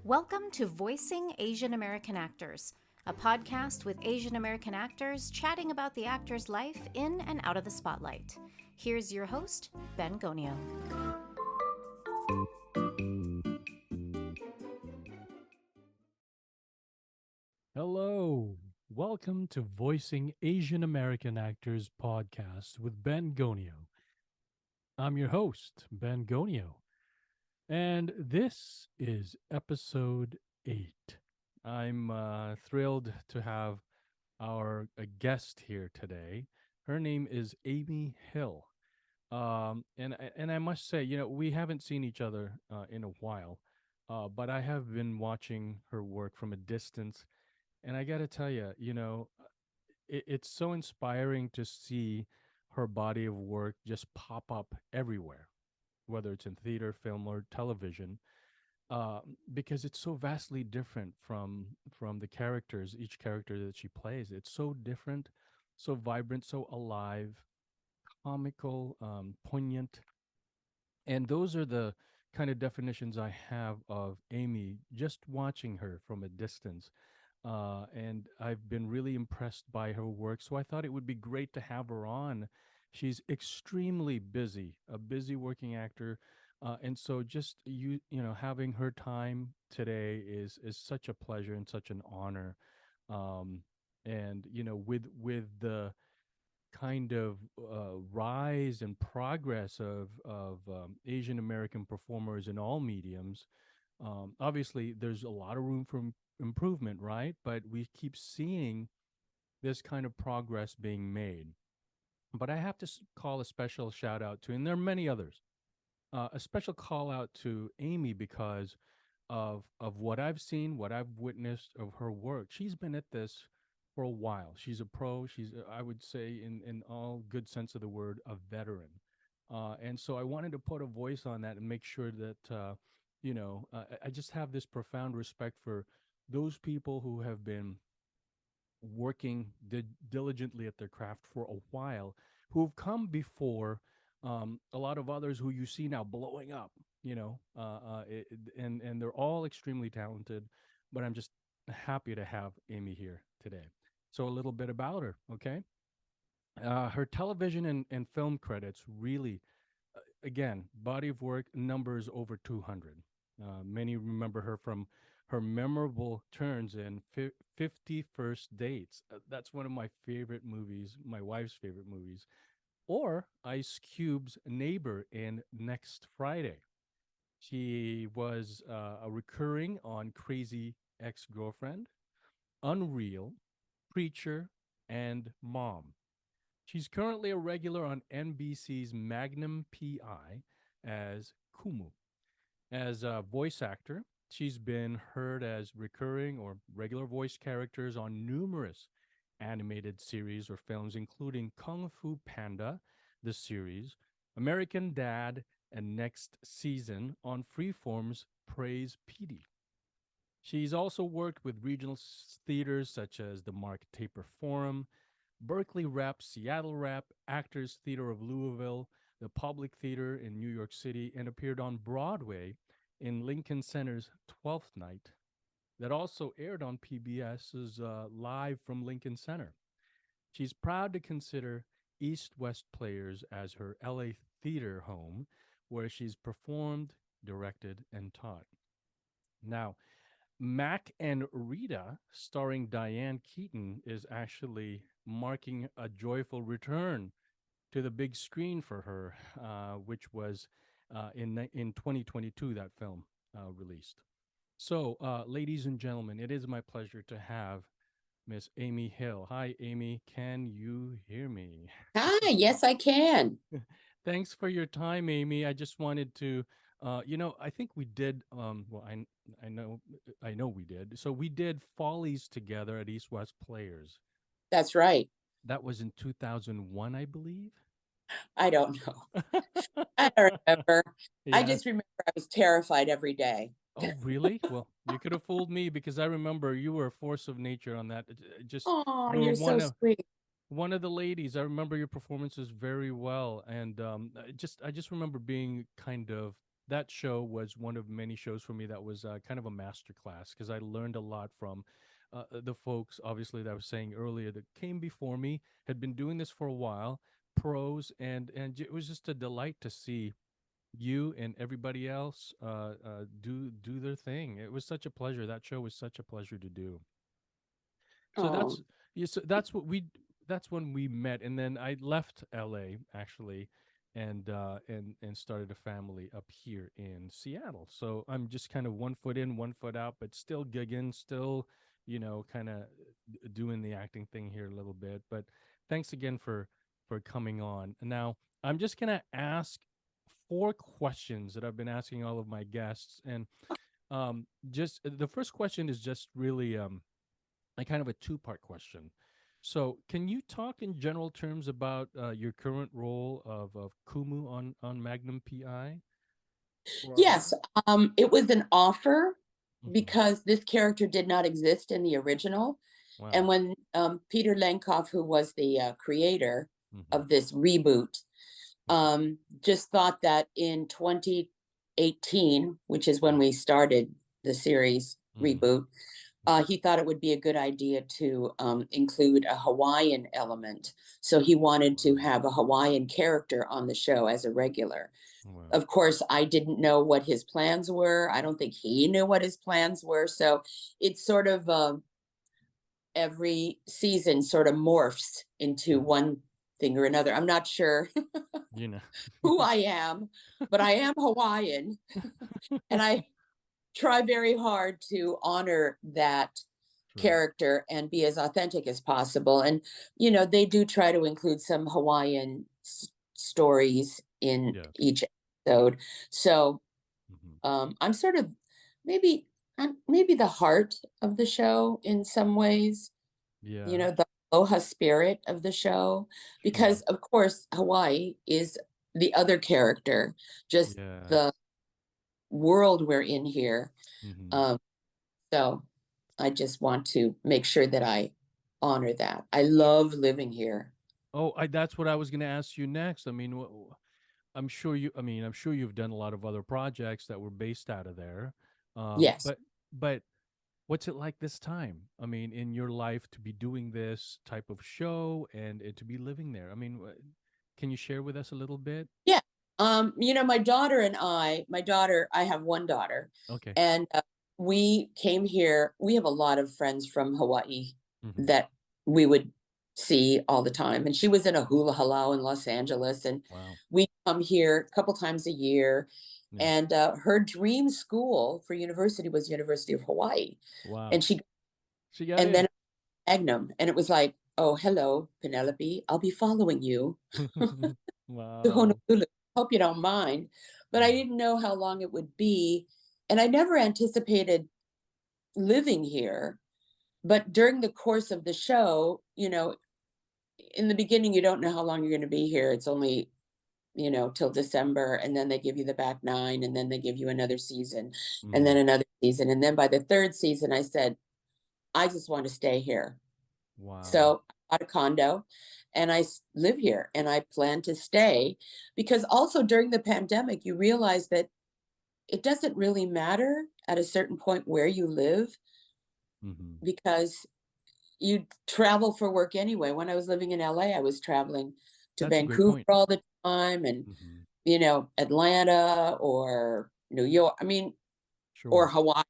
Welcome to Voicing Asian American Actors, a podcast with Asian American actors chatting about the actor's life in and out of the spotlight. Here's your host, Ben Gonio. Hello, welcome to Voicing Asian American Actors podcast with Ben Gonio. I'm your host, Ben Gonio, and this is episode 8. I'm thrilled to have our guest here today. Her name is Amy Hill. And I must say, we haven't seen each other in a while, but I have been watching her work from a distance. And I got to tell you, it's so inspiring to see her body of work just pop up everywhere, whether it's in theater, film, or television, because it's so vastly different from the characters, each character that she plays. It's so different, so vibrant, so alive, comical, poignant, and those are the kind of definitions I have of Amy just watching her from a distance. And I've been really impressed by her work. So I thought it would be great to have her on. She's extremely busy, a busy working actor. And so just having her time today is such a pleasure and such an honor. Um, and with the kind of rise and progress of Asian American performers in all mediums. Obviously, there's a lot of room for improvement, right? But we keep seeing this kind of progress being made. But I have to call a special shout out to, and there are many others, a special call out to Amy because of what I've seen, what I've witnessed of her work. She's been at this for a while. She's a pro. She's, I would say, in all good sense of the word, a veteran. And so I wanted to put a voice on that and make sure that I just have this profound respect for those people who have been working diligently at their craft for a while, who've come before a lot of others who you see now blowing up, and they're all extremely talented. But I'm just happy to have Amy here today. So a little bit about her, okay? Her television and film credits really, again, body of work numbers over 200. Many remember her from her memorable turns in 50 First Dates. That's one of my favorite movies, my wife's favorite movies. Or Ice Cube's neighbor in Next Friday. She was a recurring on Crazy Ex Girlfriend, Unreal, Preacher, and Mom. She's currently a regular on NBC's Magnum PI as Kumu. As a voice actor, she's been heard as recurring or regular voice characters on numerous animated series or films, including Kung Fu Panda, the series, American Dad, and next season on Freeform's Praise Petey. She's also worked with regional theaters such as the Mark Taper Forum, Berkeley Rep, Seattle Rep, Actors Theater of Louisville, the Public Theater in New York City, and appeared on Broadway in Lincoln Center's 12th Night, that also aired on PBS's Live from Lincoln Center. She's proud to consider East West Players as her LA theater home, where she's performed, directed, and taught. Now, Mac and Rita, starring Diane Keaton, is actually marking a joyful return to the big screen for her, which was in 2022 that film released. So, ladies and gentlemen, it is my pleasure to have Miss Amy Hill. Hi, Amy. Can you hear me? Hi, yes, I can. Thanks for your time, Amy. I just wanted to, I think we did. Well, I know we did. So we did Follies together at East West Players. That's right. That was in 2001, I believe. I don't know. I don't remember. I Yeah. just remember I was terrified every day. Oh, really? Well, you could have fooled me because I remember you were a force of nature on that. Just Oh, you were you're so sweet. one of the ladies. I remember your performances very well, and I just remember being kind of that show was one of many shows for me that was kind of a master class because I learned a lot from the folks, obviously, that I was saying earlier that came before me, had been doing this for a while, pros, and it was just a delight to see you and everybody else do their thing. It was such a pleasure. That show was such a pleasure to do. So Oh, that's yeah, so that's when we met, and then I left LA actually, and started a family up here in Seattle. So I'm just kind of one foot in, one foot out, but still gigging, still, kind of doing the acting thing here a little bit. But thanks again for coming on. Now I'm just gonna ask four questions that I've been asking all of my guests, and just the first question is just really a kind of a two-part question. So, can you talk in general terms about your current role of Kumu on Magnum PI for our yes. audience? It was an offer Hmm. because this character did not exist in the original. And Wow. when Peter Lenkoff, who was the creator Hmm. of this reboot, Hmm. just thought that in 2018, which is when we started the series Hmm. reboot, he thought it would be a good idea to include a Hawaiian element. So he wanted to Wow. have a Hawaiian character on the show as a regular. Wow. Of course, I didn't know what his plans were. I don't think he knew what his plans were. So it's sort of every season sort of morphs into Hmm. one thing or another. I'm not sure You know. who I am, but I am Hawaiian. And I try very hard to honor that True. character and be as authentic as possible. And, they do try to include some Hawaiian stories in Yes. each episode. So Hmm. I'm sort of maybe, maybe the heart of the show in some ways, Yeah. the aloha spirit of the show, Sure. because of course, Hawaii is the other character, just the Yes. world we're in here. Hmm. Um, so I just want to make sure that I honor that. I love living here. Oh, that's what I was going to ask you next. I mean, I'm sure you. I mean, I'm sure you've done a lot of other projects that were based out of there. Yes. But what's it like this time? I mean, in your life to be doing this type of show and to be living there. I mean, can you share with us a little bit? Yeah. My daughter and I have one daughter, Okay. and we came here. We have a lot of friends from Hawaii Hmm. that we would see all the time. And she was in a hula halau in Los Angeles, and Wow. we come here a couple times a year. Yeah. And her dream school for university was University of Hawaii, Wow. and she She got and then in. Magnum, and it was like, oh, hello, Penelope, I'll be following you to Wow. Honolulu. Hope you don't mind. But I Yeah. didn't know how long it would be. And I never anticipated living here. But during the course of the show, in the beginning, you don't know how long you're going to be here. It's only, till December. And then they give you the back nine. And then they give you another season. And then Hmm. another season. And then by the third season, I said, I just want to stay here. Wow. So I bought a condo and live here and I plan to stay because also during the pandemic, you realize that it doesn't really matter at a certain point where you live Hmm. because you travel for work anyway. When I was living in LA, I was traveling to That's a great Vancouver point. all the time and, Hmm. Atlanta or New York, or Sure. Hawaii.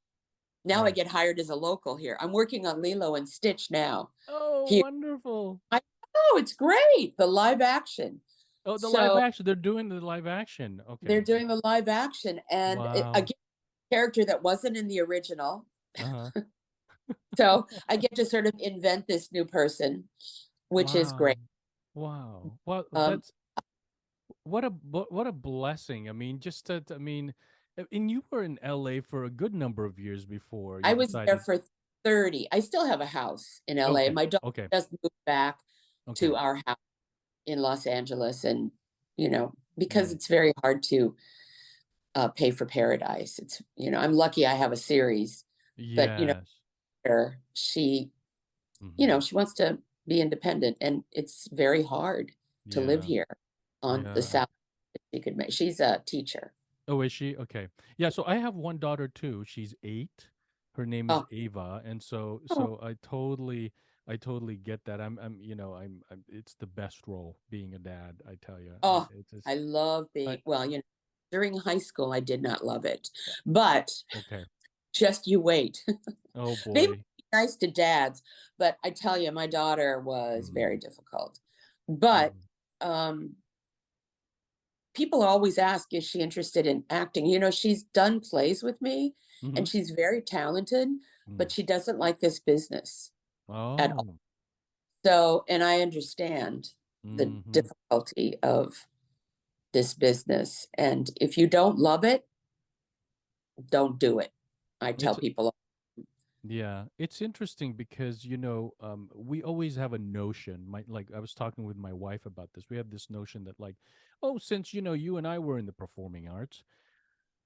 Now I Right. get hired as a local here. I'm working on Lilo and Stitch now Oh, here. wonderful. It's great. The live action. Oh, the live So action. They're doing the live action. they're Okay. doing the live action, and Wow. again, character that wasn't in the original. Uh-huh. So I get to sort of invent this new person, which is great. Wow. Wow. Well, Um, that's what a blessing. I mean, just I mean, and you were in LA for a good number of years before I you was there decided. for 30. I still have a house in LA. Okay. My daughter Okay. just moved back Okay. to our house in Los Angeles, and because Right. it's very hard to pay for paradise. It's I'm lucky I have a series, but Yes. she Hmm. she wants to be independent, and it's very hard to live Yeah. here on the Yeah. South. She's a teacher. Oh, is she? Okay. Yeah, so I have one daughter too. She's 8. Her name is Oh, Ava, and so oh, so I totally get that. I'm it's the best role being a dad, I tell you. oh, It's just I love I being, well, during high school, I did not love it, but okay. just you wait. Oh They might boy. be nice to dads, but I tell you, my daughter was Mm, very difficult. But mm, um, people always ask, is she interested in acting? She's done plays with me mhm, and she's very talented, mm. but she doesn't like this business at all. Oh. So, and I understand the Mhm. difficulty of this business. And if you don't love it, don't do it. I tell It's people, Yeah, it's interesting because we always have a notion. Like I was talking with my wife about this. We have this notion that like, oh, since you and I were in the performing arts,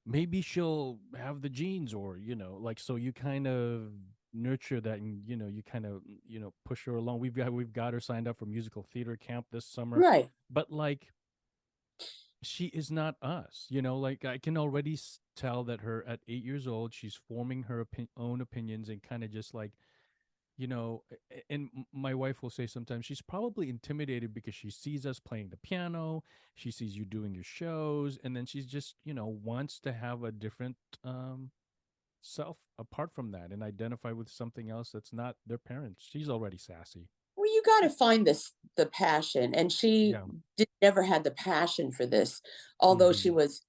maybe she'll have the genes, or like so you kind of nurture that, and you kind of push her along. We've got her signed up for musical theater camp this summer, right. but like she is not us. Like I can already tell that her at 8 years old, she's forming her own opinions and kind of just like and my wife will say sometimes she's probably intimidated because she sees us playing the piano, she sees you doing your shows, and then she's just wants to have a different self apart from that and identify with something else that's not their parents. She's already sassy. Well, you got to find the passion. And she Yeah. never had the passion for this, although she Mm-hmm. was,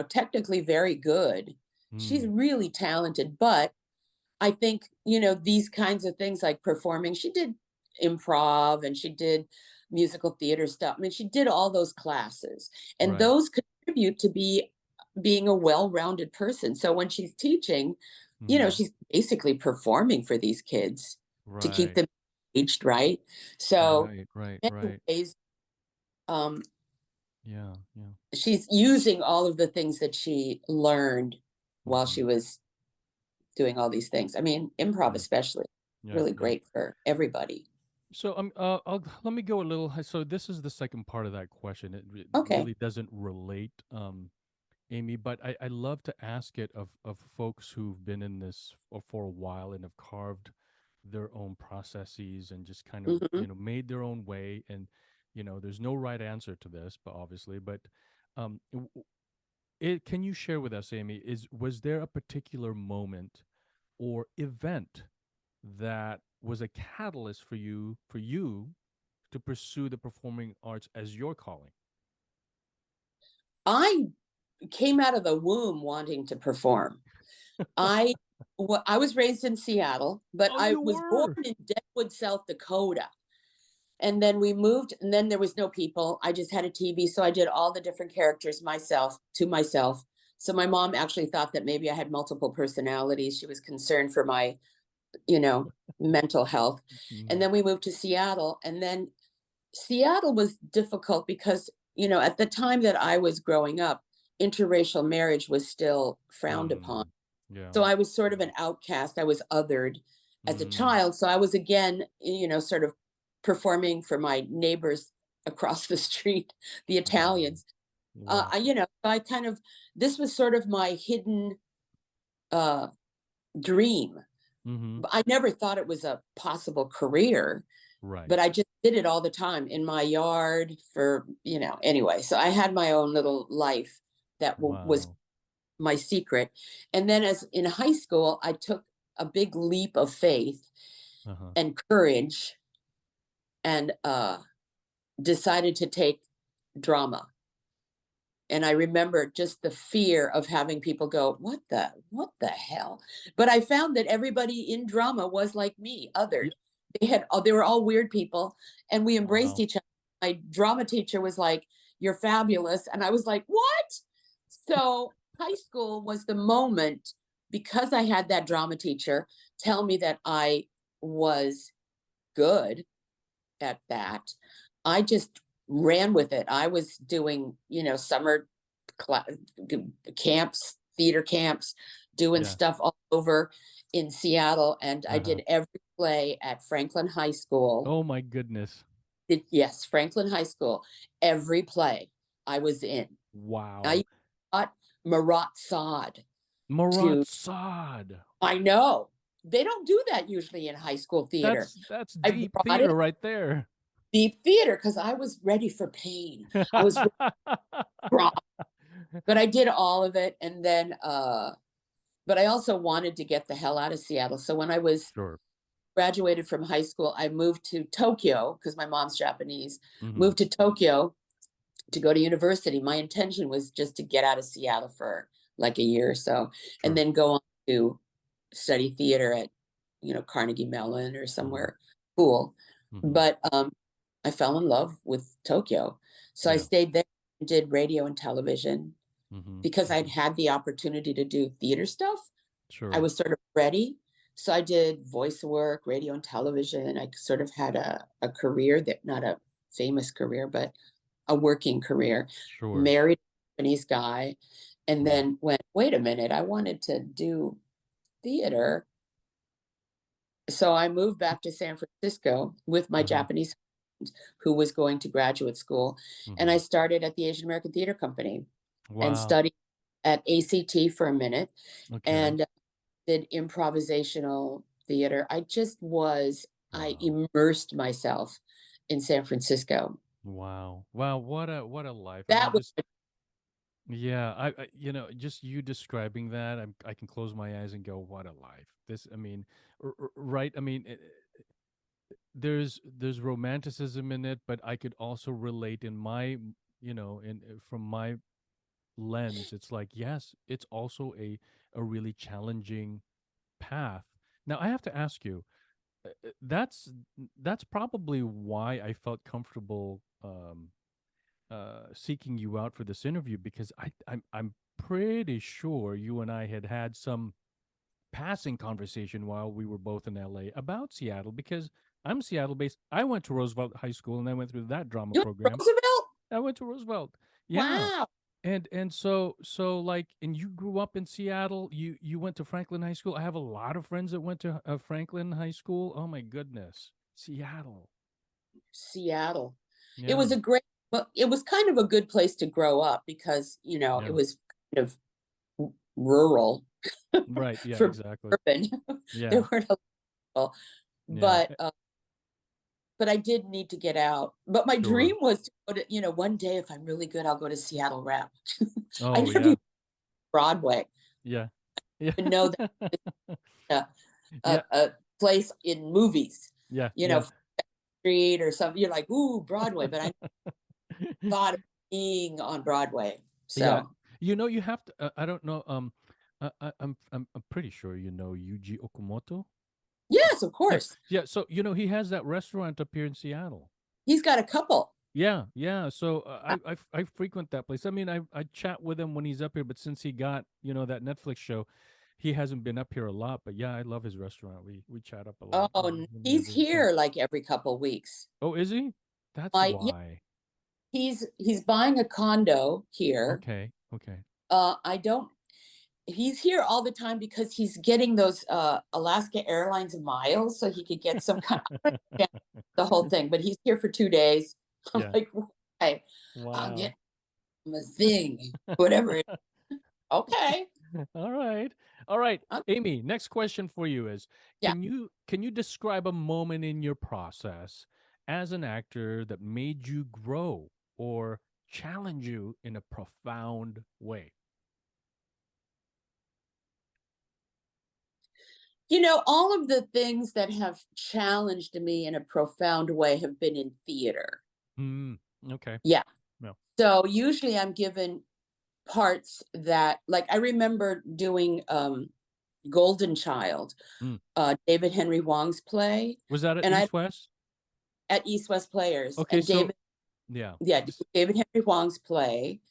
technically very good. She's Mm. really talented, but I think, these kinds of things like performing, she did improv and she did musical theater stuff. I mean, she did all those classes, and Right. those contribute to being a well-rounded person. So when she's teaching, Mm. she's basically performing for these kids to keep Right. them engaged, right? So Right. Right. in many Right. ways, um, Yeah. Yeah. she's using all of the things that she learned while Mm-hmm. she was doing all these things. I mean, improv Yeah. especially, Yeah. really Yeah. great for everybody. So let me go a little. So this is the second part of that question. It Okay. really doesn't relate, Amy, but I love to ask it of folks who've been in this for a while and have carved their own processes and just kind of Mhm. made their own way. And there's no right answer to this, but obviously, but um, w- w- can you share with us, Amy? Was there a particular moment or event that was a catalyst for you to pursue the performing arts as your calling? I came out of the womb wanting to perform. I I was raised in Seattle, but Oh, I you was born were. in Deadwood, South Dakota. And then we moved, and then there was no people. I just had a TV, so I did all the different characters myself to myself. So my mom actually thought that maybe I had multiple personalities. She was concerned for my, you know, mental health. And Mm, then we moved to Seattle, and then Seattle was difficult because, at the time that I was growing up, interracial marriage was still frowned upon. mm, yeah. So I was sort of an outcast. I was othered as a Mm, child. So I was again, sort of performing for my neighbors across the street, the wow. Italians. Wow. I kind of, this was sort of my hidden uh, dream. Mm-hmm. I never thought it was a possible career, Right. but I just did it all the time in my yard for, anyway. So I had my own little life that was Wow. my secret. And then as in high school, I took a big leap of faith Uh-huh. and courage and decided to take drama. And I remember just the fear of having people go, what the hell? But I found that everybody in drama was like me, othered. Yeah. They were all weird people, and we embraced Wow. each other. My drama teacher was like, "You're fabulous," and I was like, "What?" So high school was the moment, because I had that drama teacher tell me that I was good at that. I just ran with it. I was doing, summer cla- camps, theater camps, doing Yeah. stuff all over in Seattle. And I Uh-huh. did every play at Franklin High School. Oh my goodness. Yes, Franklin High School. Every play I was in. I Wow. brought Marat Sod Marat to, Sod. I know. They don't do that usually in high school theater. That's I deep brought theater it right there. deep theater because I was ready for pain. I was ready, but I did all of it. And then, but I also wanted to get the hell out of Seattle. So when I was Sure. graduated from high school, I moved to Tokyo because my mom's Japanese, Mhm. moved to Tokyo to go to university. My intention was just to get out of Seattle for like a year or so, Sure. and then go on to study theater at, Carnegie Mellon or somewhere cool. Mhm. But I fell in love with Tokyo. So I Yeah. stayed there and did radio and television Mhm. because I'd Mhm. had the opportunity to do theater stuff. I Sure. was sort of ready. So I did voice work, radio and television. I sort of had a career that, not a famous career, but a working career. Sure. Married a Japanese guy, and Mhm. then went, wait a minute, I wanted to do theater. So I moved back to San Francisco with my Mhm. Japanese husband, who was going to graduate school. And I Mhm. started at the Asian American Theater Company and Wow. studied at ACT for a minute Okay. and did improvisational theater. I Wow. immersed myself in San Francisco. Wow. Wow. What a life. I mean, That was just yeah. Just you describing that, I can close my eyes and go, what a life. This. I mean, right. I mean, there's romanticism in it, but I could also relate in my, in from my lens. It's like, yes, it's also a really challenging path. Now I have to ask you, that's probably why I felt comfortable seeking you out for this interview, because I'm pretty sure you and I had some passing conversation while we were both in LA about Seattle, because I'm Seattle based. I went to Roosevelt High School and I went through that drama you program. Roosevelt. I went to Roosevelt. Yeah. Wow. And so like, and you grew up in Seattle. You went to Franklin High School. I have a lot of friends that went to Franklin High School. Oh my goodness. Seattle. Seattle. It Yeah. was a great, well, it was kind of a good place to grow up because, it Yeah. was kind of rural Right. Yeah, for exactly. urban. There Yeah. weren't a lot, Yeah. but I did need to get out. But my Sure. dream was to go to, one day if I'm really good, I'll go to Seattle Rep. I Oh never yeah. even Broadway. Yeah. Yeah. I know that Yeah. a place in movies, Yeah. you know, Yeah. Street or something. You're like, ooh, Broadway, but I thought of being on Broadway. Yeah. So You have to. I don't know. I'm pretty sure you know Yuji Okamoto. yes, of Yeah. course. Yeah. So he has that restaurant up here in Seattle. He's got a couple. Yeah. Yeah. So I frequent that place. I mean, I chat with him when he's up here, but since he got that Netflix show, he hasn't been up here a lot. But yeah, I love his restaurant. We chat up a lot Oh, when we he's visit him. here like every couple weeks. Oh, is he? That's Yeah, why. he's buying a condo here. Okay. Okay. I don't he's here all the time because he's getting those Alaska Airlines miles so he could get some kind of the whole thing, but he's here for 2 days. I'm Yeah. like, okay, I'll Wow. get him a thing, whatever. Okay. All right. All right. Uh, Amy, next question for you is, yeah. can you describe a moment in your process as an actor that made you grow or challenge you in a profound way? All of the things that have challenged me in a profound way have been in theater. Hmm. Okay. Yeah. No. So usually I'm given parts that, like, I remember doing Golden Child, Mm. David Henry Wong's play, Was that at and I East West? at East West Players, Okay, and so yeah. David Henry Wong's play.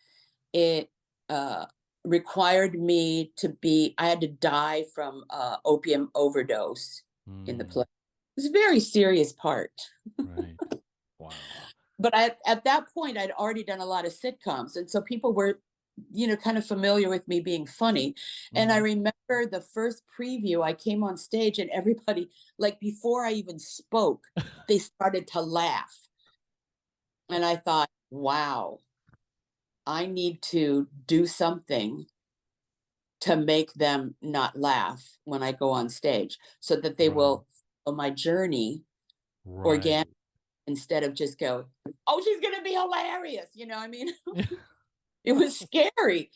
It uh, required me to be. I had to die from opium overdose in the play. Mm, It was a very serious part. right. Wow. But at that point, I'd already done a lot of sitcoms, and so people were, kind of familiar with me being funny. And I Hmm. remember the first preview, I came on stage, and everybody, like before I even spoke, they started to laugh, and I thought, wow, I need to do something to make them not laugh when I go on stage so that they Right. will follow my journey Right. organic instead of just go, oh, she's going to be hilarious. You know what I mean? It was scary.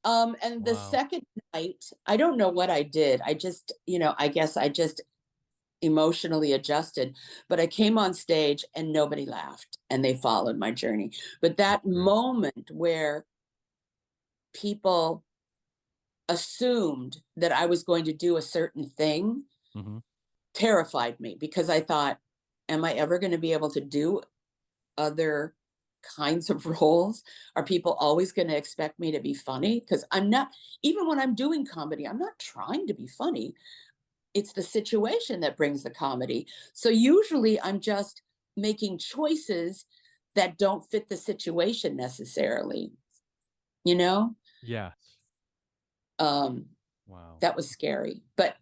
And the Wow. second night, I don't know what I did. I just, I guess I just emotionally adjusted, but I came on stage and nobody laughed and they followed my journey. But That's that great. moment where people assumed that I was going to do a certain thing Mm-hmm. terrified me because I thought, am I ever going to be able to do other kinds of roles? Are people always going to expect me to be funny? Because I'm not, even when I'm doing comedy, I'm not trying to be funny. It's the situation that brings the comedy. So usually I'm just making choices that don't fit the situation necessarily, you know? Yes. Um, Wow. that was scary. But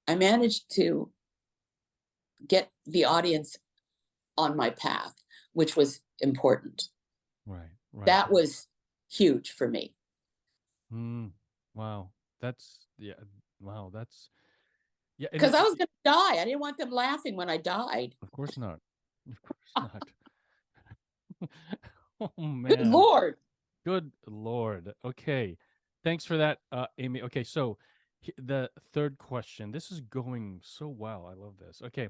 I managed to get the audience on my path, which was important. Right. Right. That was huge for me. Mm. Wow. That's yeah. Wow. That's yeah. And Because I was going to die. I didn't want them laughing when I died. of course not. Of course not. Oh Good man. Lord. Good Lord. Okay. Thanks for that, Amy. Okay, so the third question. This is going so well. I love this. Okay.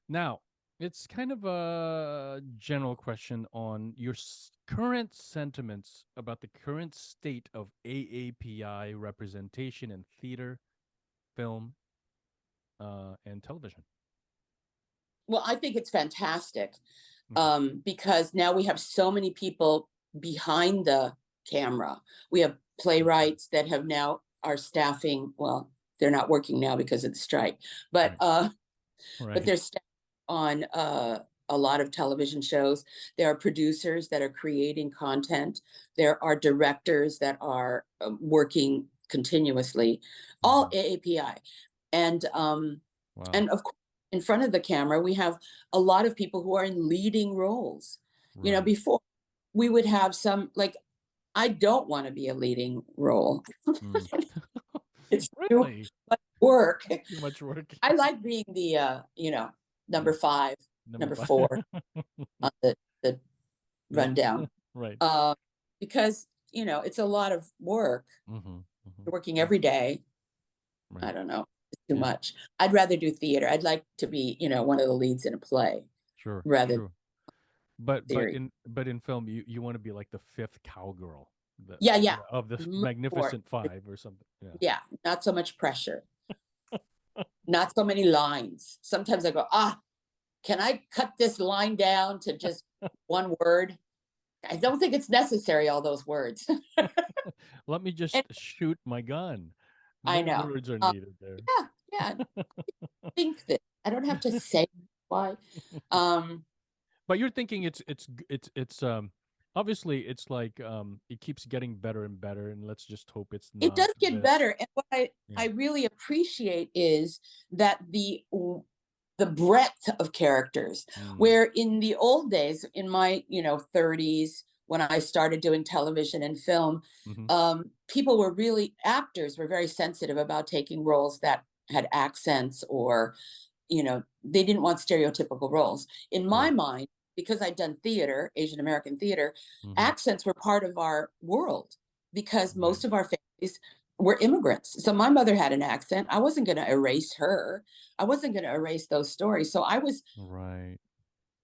Now, it's kind of a general question on your current sentiments about the current state of AAPI representation in theater, film, and television. Well, I think it's fantastic Okay. because now we have so many people behind the camera. We have playwrights that have now are staffing. Well, they're not working now because of the strike, but Right. but Right. they're staffing on a lot of television shows. There are producers that are creating content. There are directors that are working continuously, all Mhm. AAPI, and Wow. and of course, in front of the camera, we have a lot of people who are in leading roles. Right. Before we would have some like I don't want to be a leading role. Mm. It's too Really? much work. Too much work. I like being the number Yeah. 5, Number number five. 4 on the Yeah. rundown. Right. Uh, because it's a lot of work. Mm-hmm. Mm-hmm. You're working every day. I Right. don't know. It's too Yeah. much. I'd rather do theater. I'd like to be, one of the leads in a play Sure. rather than True. But series. in film you want to be like the fifth cowgirl Yeah, yeah. of this Much more. magnificent five or something. Yeah. Yeah, not so much pressure. Not so many lines. Sometimes I go, can I cut this line down to just one word? I don't think it's necessary, all those words. Let me just And shoot my gun. No I know. words are needed there. Yeah, yeah. Think that I don't have to say why. Um, But you're thinking it's obviously it's like it keeps getting better and better, and let's just hope it's it not does get this. better. And what I Yeah. really appreciate is that the breadth of characters, Mm, where in the old days, in my 30s, when I started doing television and film, mm-hmm. people were really actors were very sensitive about taking roles that had accents or they didn't want stereotypical roles. In my Right. mind, because I'd done theater, Asian American theater, Mm-hmm. accents were part of our world because Right. most of our families were immigrants. So my mother had an accent. I wasn't going to erase her. I wasn't going to erase those stories. So I was Right.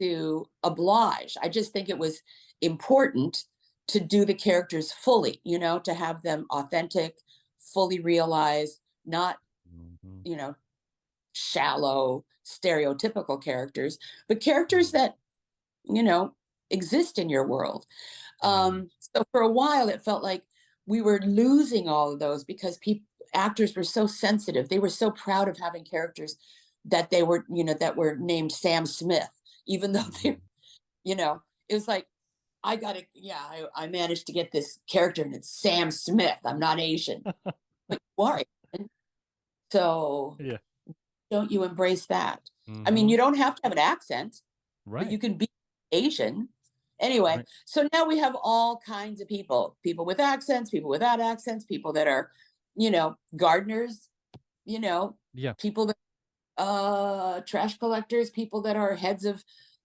to oblige. I just think it was important to do the characters fully, to have them authentic, fully realized, not, Mm-hmm. you know, shallow, stereotypical characters, but characters Mm, that, you know, exist in your world. right. So for a while, it felt like we were losing all of those because actors were so sensitive. They were so proud of having characters that they were, that were named Sam Smith, even though they, Mm-hmm. it was like, I managed to get this character and it's Sam Smith. I'm not Asian, but you are Asian. So Yeah. don't you embrace that? I mean, Mm-hmm. you don't have to have an accent, but Right. you can be Asian. Anyway, Right. so now we have all kinds of people with accents, people without accents, people that are, gardeners, Yeah. people that trash collectors, people that are heads of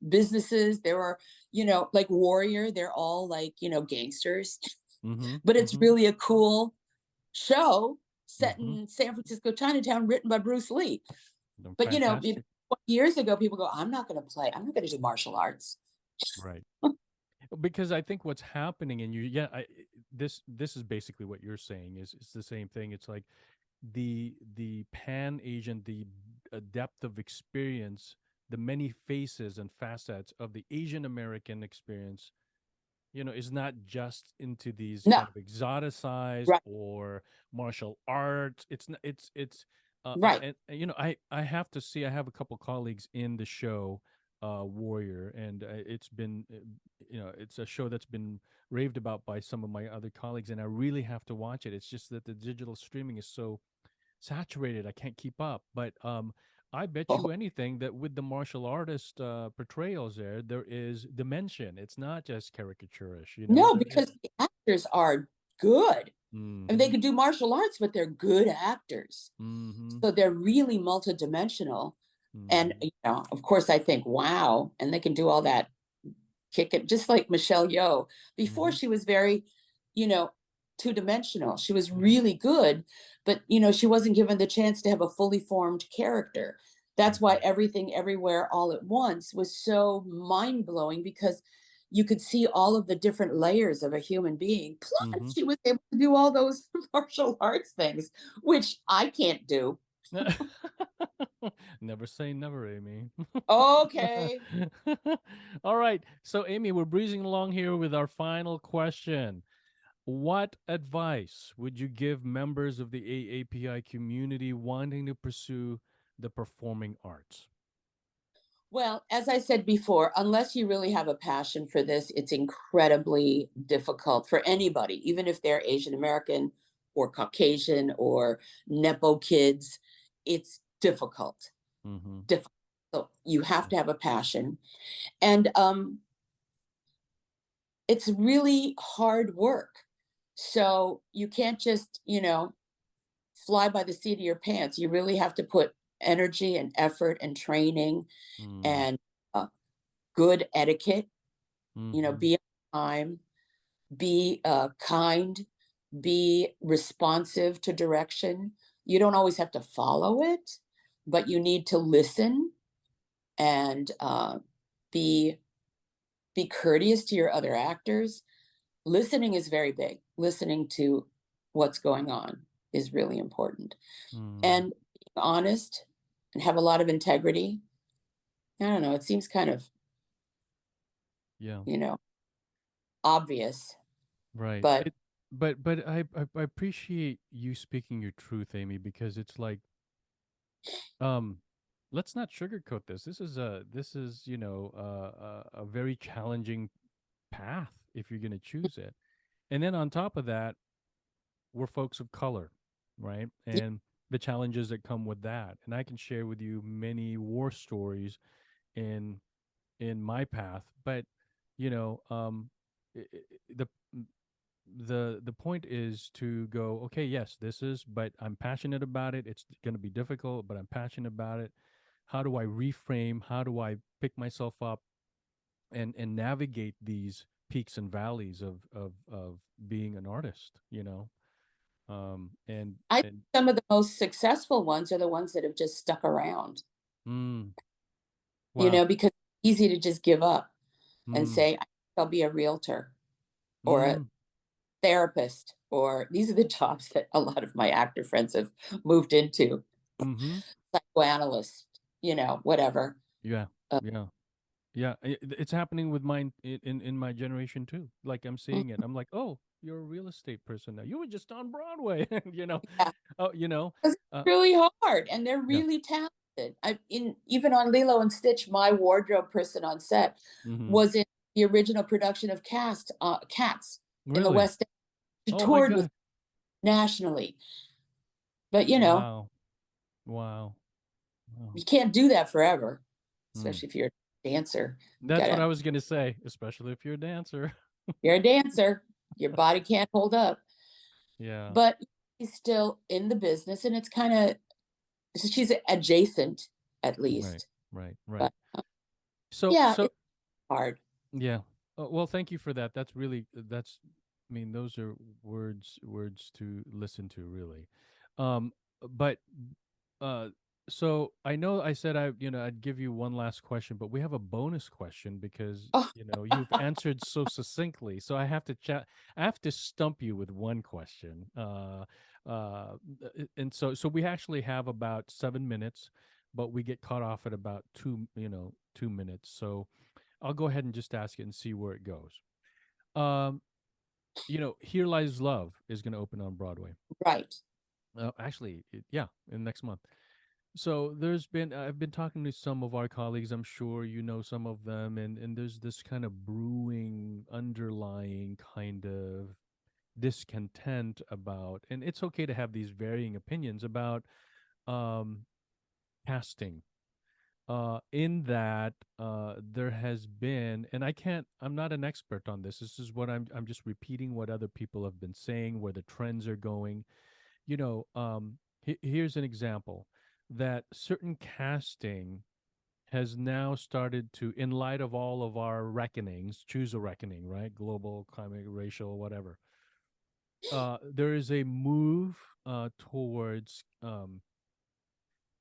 businesses. There are, like Warrior, they're all like, gangsters. Mm-hmm. But it's Mm-hmm. really a cool show set Mm-hmm. in San Francisco Chinatown, written by Bruce Lee. But Fantastic. years ago, people go, I'm not going to do martial arts. Right. Because I think what's happening, and this is basically what you're saying is it's the same thing. It's like the pan Asian, the depth of experience, the many faces and facets of the Asian American experience, is not just into these No, kind of exoticized right, or martial arts. It's not, it's right. and I have to see. I have a couple colleagues in the show, Warrior, and it's been it's a show that's been raved about by some of my other colleagues, and I really have to watch it. It's just that the digital streaming is so saturated. I can't keep up. But I bet Oh, you anything that with the martial artist portrayals there is dimension. It's not just caricaturish. no, There is. because the actors are good. I mean, they Mm-hmm. can do martial arts, but they're good actors. Mm-hmm. So they're really multidimensional. And, Mm-hmm. of course, I think, wow. And they can do all that kick it, just like Michelle Yeoh. Before, Mm-hmm. she was very, you know, two-dimensional. She was Mm-hmm. really good, but, she wasn't given the chance to have a fully formed character. That's why Mm-hmm. Everything Everywhere All at Once was so mind-blowing, because you could see all of the different layers of a human being. Mm-hmm. Plus, she was able to do all those martial arts things, which I can't do. Never say never, Amy. Okay. All right. So, Amy, we're breezing along here with our final question. What advice would you give members of the AAPI community wanting to pursue the performing arts? Well, as I said before, unless you really have a passion for this, it's incredibly difficult for anybody, even if they're Asian American or Caucasian or Nepo kids. It's difficult, Mm-hmm. difficult. So you have to have a passion. And it's really hard work. So you can't just, fly by the seat of your pants. You really have to put energy and effort and training Mm-hmm. and good etiquette, Mm-hmm. be on time, be kind, be responsive to direction. You don't always have to follow it, but you need to listen and be be courteous to your other actors. Listening is very big. Listening to what's going on is really important, Mm-hmm. and being honest and have a lot of integrity. I don't know. It seems kind of, Yeah. you know obvious, Right. but But I appreciate you speaking your truth, Amy, because it's like um let's not sugarcoat this. This is a very challenging path if you're going to choose it. And then on top of that, we're folks of color, right? And the challenges that come with that. And I can share with you many war stories in my path, but you know, I- I- the the point is to go, okay, yes, this is, but I'm passionate about it. It's going to be difficult, but I'm passionate about it. How do I reframe? How do I pick myself up and navigate these peaks and valleys of being an artist, and I think and some of the most successful ones are the ones that have just stuck around, mm, wow. because it's easy to just give up and Mm, say, I'll be a realtor or a mm, therapist, or these are the jobs that a lot of my actor friends have moved into, mm-hmm. psychoanalyst, whatever. Yeah, Uh, yeah. Yeah, it's happening with mine in my generation too. Like I'm seeing it. I'm like, oh, you're a real estate person now. You were just on Broadway, yeah, Oh, 'cause it's uh, really hard and they're yeah. really talented. Even on Lilo and Stitch, my wardrobe person on set Hmm. was in the original production of Cats in the Really? West End. She Oh my toured with God! nationally, but Wow! Wow! Wow! you can't do that forever, Mm. especially if you're dancer. That's what I Gotta, was gonna say, especially if you're a dancer. you're a dancer. Your body can't hold up. Yeah. But she's still in the business, and it's kind of, she's adjacent at Right. least. Right. Right. But So yeah, so it's hard. yeah. Well, thank you for that. That's really that's. I mean, those are words to listen to, really. Um, but uh, so I know I said I'd give you one last question, but we have a bonus question because Oh, you've answered so succinctly. So I have to chat. I have to stump you with one question. And so we actually have about 7 minutes, but we get cut off at about 2 minutes. So I'll go ahead and just ask it and see where it goes. Um, Here Lies Love is going to open on Broadway. right. Actually, yeah, in next month. So I've been talking to some of our colleagues. I'm sure you know some of them, and there's this kind of brewing, underlying kind of discontent about, and it's okay to have these varying opinions about um, casting. In that there has been, and I'm not an expert on this. This is what I'm just repeating what other people have been saying, where the trends are going. Here's an example that certain casting has now started to, in light of all of our reckonings, choose a reckoning, right? Global, climate, racial, whatever. There is a move towards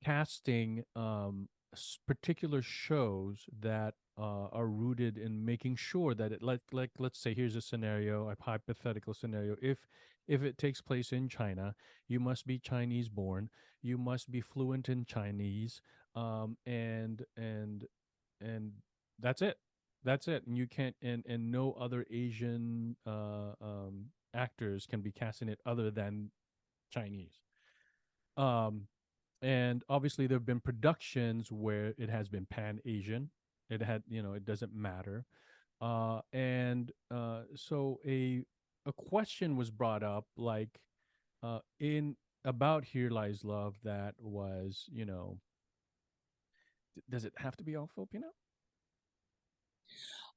casting particular shows that are rooted in making sure that it, like let's say, here's a scenario, a hypothetical scenario. If it takes place in China, you must be Chinese born, you must be fluent in Chinese, and that's it. That's it. And you can't, and no other Asian actors can be cast in it other than Chinese. Um, and obviously there have been productions where it has been pan Asian. It doesn't matter. So a question was brought up, like, in about Here Lies Love, that was, does it have to be all Filipino?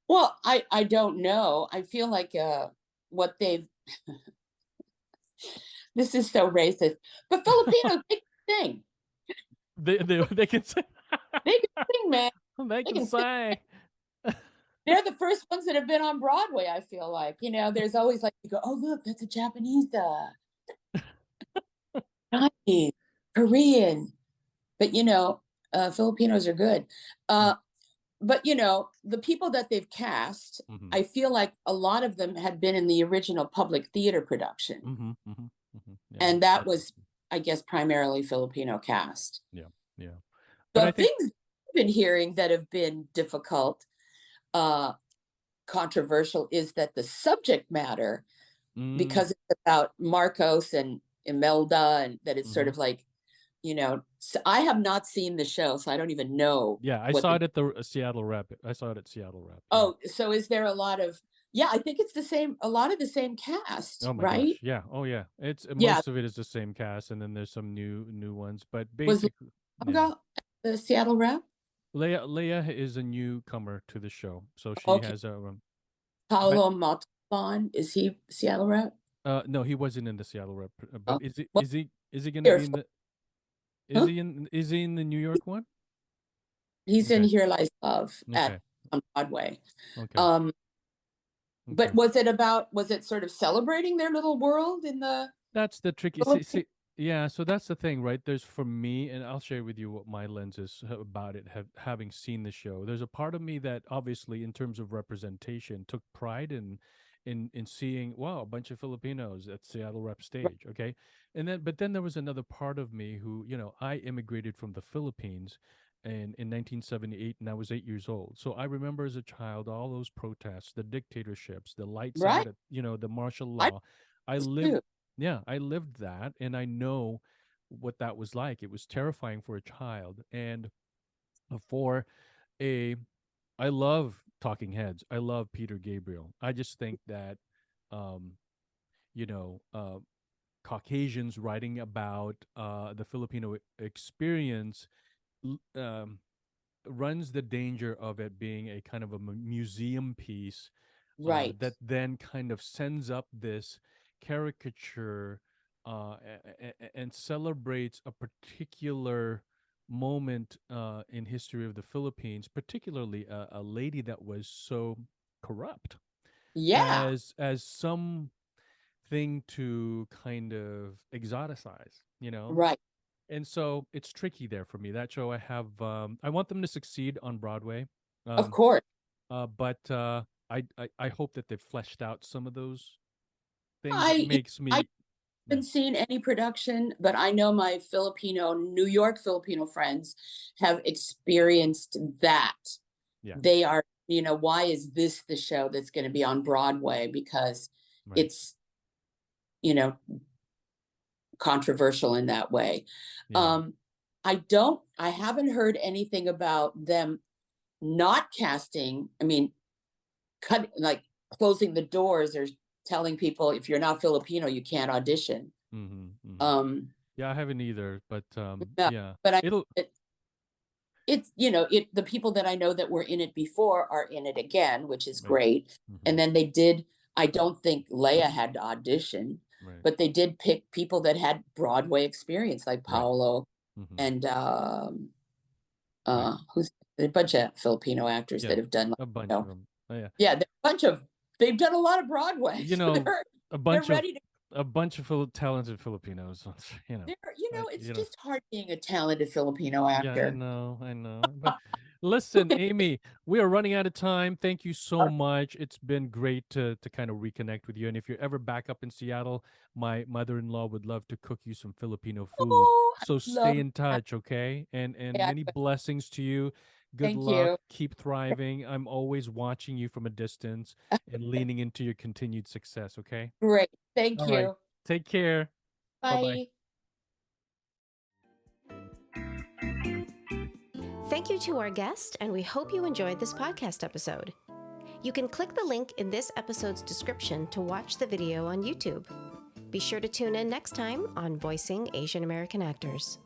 Well, I don't know. I feel like what they've, this is so racist, but Filipinos, they can sing. They can say. They can sing, man. They They can can sing. say. They're the first ones that have been on Broadway, I feel like. There's always like, you go, oh, look, that's a Japanese, Chinese, Korean. But, Filipinos are good. But, the people that they've cast, Mm-hmm. I feel like a lot of them had been in the original public theater production. Mm-hmm. Mm-hmm. Mm-hmm. Yeah, And that that's was, I guess, primarily Filipino cast. yeah, yeah. But I The think. things I've been hearing that have been difficult, uh, controversial, is that the subject matter, Mm, because it's about Marcos and Imelda, and that it's sort mm-hmm. of like, so I have not seen the show, so I don't even know Yeah, I what saw the, it at the Seattle Rep. I saw it at Seattle Rep. Yeah. oh, so is there a lot of, yeah, I think it's the same, a lot of the same cast, Oh my right? gosh. Yeah. Oh yeah. It's Yeah. most of it is the same cast, and then there's some new ones. But Was basically, yeah. Longa at the Seattle Rep? Leia is a newcomer to the show, so she Okay. has a. But Paolo Montalban, is he Seattle Rep? no, he wasn't in the Seattle Rep. But Oh, well, is he going to here, be in the? huh? Is he in the New York one? He's in Okay. Here Lies Love Okay. on Broadway. Okay. Um, but Okay. was it sort of celebrating their little world in the That's the tricky. Philippines? Yeah. So that's the thing, right? There's, for me, and I'll share with you what my lens is about it, having seen the show. There's a part of me that, obviously, in terms of representation, took pride in seeing, wow, a bunch of Filipinos at Seattle Rep stage. Okay, but then there was another part of me who, I immigrated from the Philippines. In 1978, and I was 8 years old. So I remember as a child all those protests, the dictatorships, the lights Right. out at, the martial I law. I was lived too. Yeah, I lived that, and I know what that was like. It was terrifying for a child, and for a I love Talking Heads. I love Peter Gabriel. I just think that um you know uh Caucasians writing about the Filipino experience, l- um runs the danger of it being a kind of a museum piece Right. that then kind of sends up this caricature and celebrates a particular moment in history of the Philippines, particularly a lady that was so corrupt Yeah. as something to kind of exoticize, you know. Right. And so it's tricky there for me. That show, I want them to succeed on Broadway. Of Um, course. but I hope that they've fleshed out some of those things that I makes I me, yeah, haven't seen any production, but I know my Filipino, New York Filipino friends have experienced that. yeah, They are, why is this the show that's going to be on Broadway? Because right, it's, you know, controversial in that way. yeah, Um, I haven't heard anything about them not casting. I mean, like closing the doors or telling people if you're not Filipino, you can't audition. mm-hmm. Um, Yeah, I haven't either, but yeah, yeah, but it'll, it's the people that I know that were in it before are in it again, which is right, great. mm-hmm, And then they did. I don't think Leia had to audition, right, but they did pick people that had Broadway experience, like right, Paolo mm-hmm, and right, who's a bunch of Filipino actors yeah, that have done, like, a bunch of them. Oh, yeah, yeah, they've done a lot of Broadway, you so know, a they're bunch of ready to. talented Filipinos. You know, They're, it's you know. just hard being a talented Filipino Yeah, actor. I know. But listen, Amy, we are running out of time. Thank you so much. It's been great to kind of reconnect with you. And if you're ever back up in Seattle, my mother-in-law would love to cook you some Filipino food. Oh, I So love stay in that. touch, okay? And Yeah, many blessings to you. Good thank luck. you. Keep thriving. I'm always watching you from a distance and leaning into your continued success, okay? Great. Thank All right. you. Take care. Bye-bye. Bye. Thank you to our guest, and we hope you enjoyed this podcast episode. You can click the link in this episode's description to watch the video on YouTube. Be sure to tune in next time on Voicing Asian American Actors.